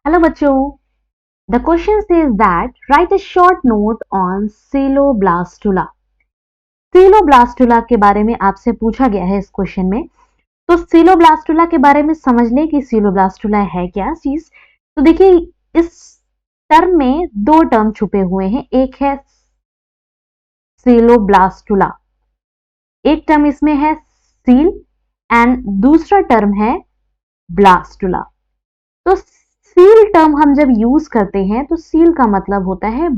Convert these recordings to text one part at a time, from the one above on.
Hello बच्चों, the question says that write a short note on Coeloblastola. Coeloblastola के बारे में आपसे पूछा गया है इस क्वेश्चन में। तो Coeloblastola के बारे में समझ लें कि Coeloblastola है क्या चीज। तो देखिए, इस टर्म में दो टर्म छुपे हुए हैं। एक है Coeloblastola, एक टर्म इसमें है सील एंड दूसरा टर्म है ब्लास्टुला। तो सील टर्म हम जब यूज करते हैं तो सील का मतलब होता है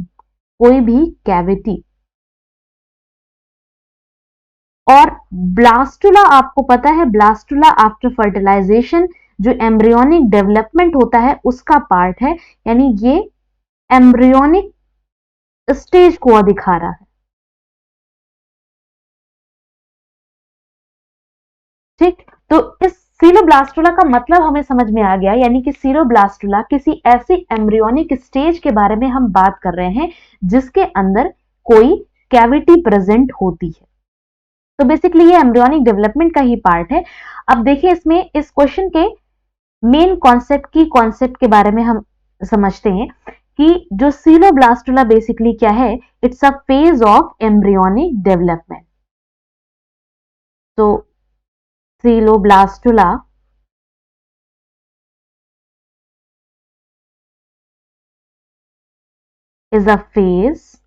कोई भी कैविटी, और ब्लास्टुला आपको पता है, ब्लास्टुला आफ्टर फर्टिलाइजेशन जो एम्ब्रियोनिक डेवलपमेंट होता है उसका पार्ट है, यानी ये एम्ब्रियोनिक स्टेज को दिखा रहा है। ठीक, तो इस सीलोब्लास्टुला का मतलब हमें समझ में आ गया, यानी कि सीलोब्लास्टुला किसी ऐसी एम्ब्रियोनिक स्टेज के बारे में हम बात कर रहे हैं जिसके अंदर कोई कैविटी प्रेजेंट होती है। तो बेसिकली ये एम्ब्रियोनिक डेवलपमेंट का ही पार्ट है। अब देखिए, इसमें इस क्वेश्चन के मेन कॉन्सेप्ट के बारे में हम समझते हैं कि जो सीलोब्लास्टुला बेसिकली क्या है, it's a phase of embryonic development. तो सीलोब्लास्टुला is a phase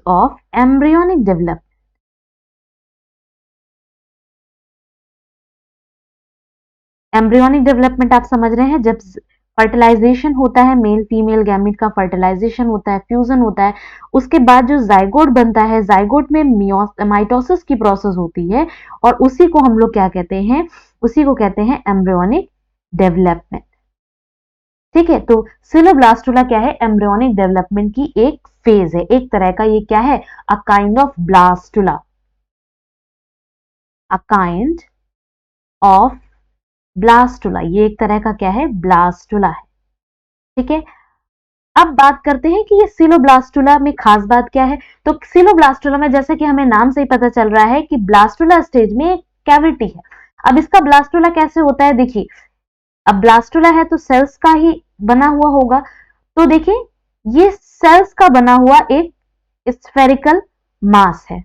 of embryonic development. Embryonic development आप समझ रहे हैं, जब फर्टिलाइजेशन होता है, मेल फीमेल गैमेट का फर्टिलाइजेशन होता है, फ्यूजन होता है, उसके बाद जो जाइगोट बनता है, जाइगोट में माइटोसिस की प्रोसेस होती है और उसी को हम लोग क्या कहते हैं, उसी को कहते हैं एम्ब्रियोनिक डेवलपमेंट। ठीक है, तो सीलोब्लास्टुला क्या है, एम्ब्रियोनिक डेवलपमेंट की एक फेज है, एक तरह का ये क्या है, a kind of blastula, a kind of blastula, ये एक तरह का क्या है, ब्लास्टुला है। ठीक है, अब बात करते हैं कि ये सीलोब्लास्टुला में खास बात क्या है। तो सीलोब्लास्टुला में जैसे कि हमें नाम से ही पता चल रहा है कि ब्लास्टुला स्टेज में एक कैविटी है। अब इसका ब्लास्टुला कैसे होता है, देखिए, अब ब्लास्टुला है तो सेल्स का ही बना हुआ होगा। तो देखिए, ये सेल्स का बना हुआ एक स्फेरिकल मास है,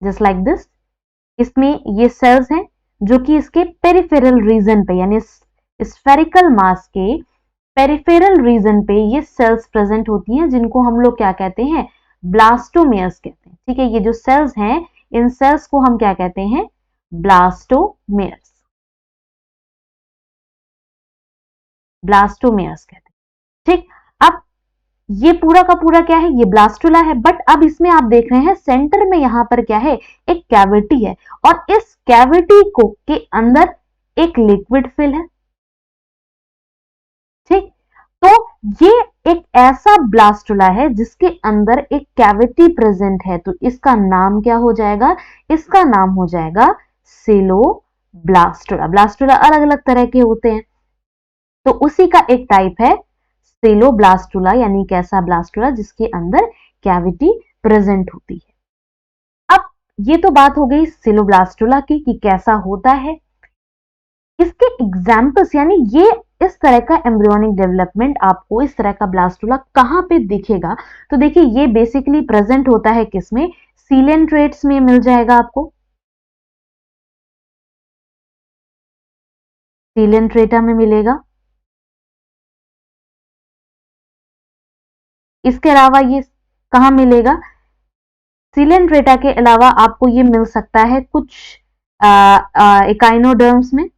जस्ट लाइक दिस। इसमें ये सेल्स हैं जो कि इसके पेरिफेरल रीजन पे, यानी स्फेरिकल मास के पेरिफेरल रीजन पे ये सेल्स प्रेजेंट होती हैं, जिनको हम लोग क्या कहते हैं, ब्लास्टोमेयर्स कहते हैं। ठीक है, ये जो सेल्स हैं, इन सेल्स को हम क्या कहते हैं, ब्लास्टोमेयर्स, ब्लास्टोमेयर्स कहते हैं। ठीक, अब ये पूरा का पूरा क्या है, ये ब्लास्टुला है, बट अब इसमें आप देख रहे हैं सेंटर में यहां पर क्या है, एक कैविटी है, और इस कैविटी को के अंदर एक लिक्विड फिल है। ठीक, तो ये एक ऐसा ब्लास्टुला है जिसके अंदर एक कैविटी प्रेजेंट है, तो इसका नाम क्या हो जाएगा, इसका नाम हो जाएगा सीलोब्लास्टुला। ब्लास्टुला अलग अलग तरह के होते हैं, तो उसी का एक टाइप है सीलोब्लास्टुला, यानी कैसा ब्लास्टुला जिसके अंदर कैविटी प्रेजेंट होती है। अब ये तो बात हो गई सीलोब्लास्टुला की कि कैसा होता है। इसके एग्जाम्पल्स, यानी ये इस तरह का एम्ब्रियोनिक डेवलपमेंट आपको, इस तरह का ब्लास्टुला कहां पे दिखेगा, तो देखिए ये बेसिकली प्रेजेंट होता है किसमें, सीलेंट्रेट्स में मिल जाएगा आपको, सीलेंट्रेटा में मिलेगा। इसके अलावा ये कहां मिलेगा, सीलेंट्रेटा के अलावा आपको ये मिल सकता है कुछ एकाइनोडर्म्स में,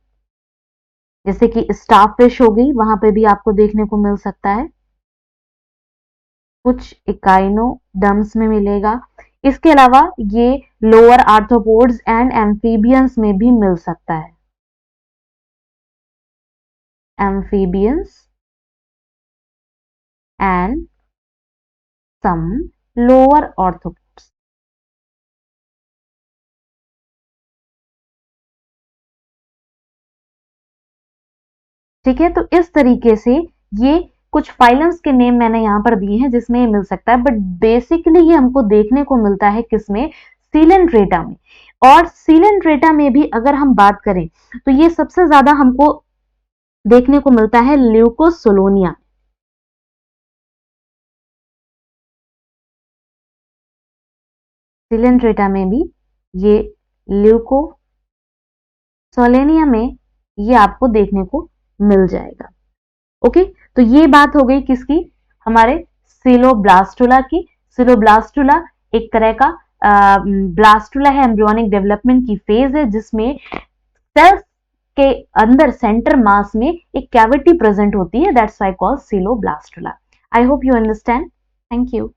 जैसे कि स्टारफिश हो गई, वहां पे भी आपको देखने को मिल सकता है, कुछ इकाइनोडर्म्स में मिलेगा। इसके अलावा ये लोअर आर्थ्रोपोड्स एंड एम्फीबियंस में भी मिल सकता है, amphibians and some lower arthropods. ठीक है, तो इस तरीके से ये कुछ फाइलम्स के नेम मैंने यहां पर दिए हैं जिसमें ये मिल सकता है, बट बेसिकली ये हमको देखने को मिलता है किसमें, सीलेंट्रेटा में। और सीलेंट्रेटा में भी अगर हम बात करें तो ये सबसे ज्यादा हमको देखने को मिलता है ल्यूकोसोलोनिया। सीलेंट्रेटा में भी ये ल्यूकोसोलेनिया में ये आपको देखने को मिल जाएगा। ओके, तो ये बात हो गई किसकी, हमारे सिलोब्लास्टुला की। सिलोब्लास्टुला एक तरह का ब्लास्टुला है, एम्ब्रियोनिक डेवलपमेंट की फेज है जिसमें सेल्स के अंदर सेंटर मास में एक कैविटी प्रेजेंट होती है, that's why called coeloblastula. I hope you understand. Thank you.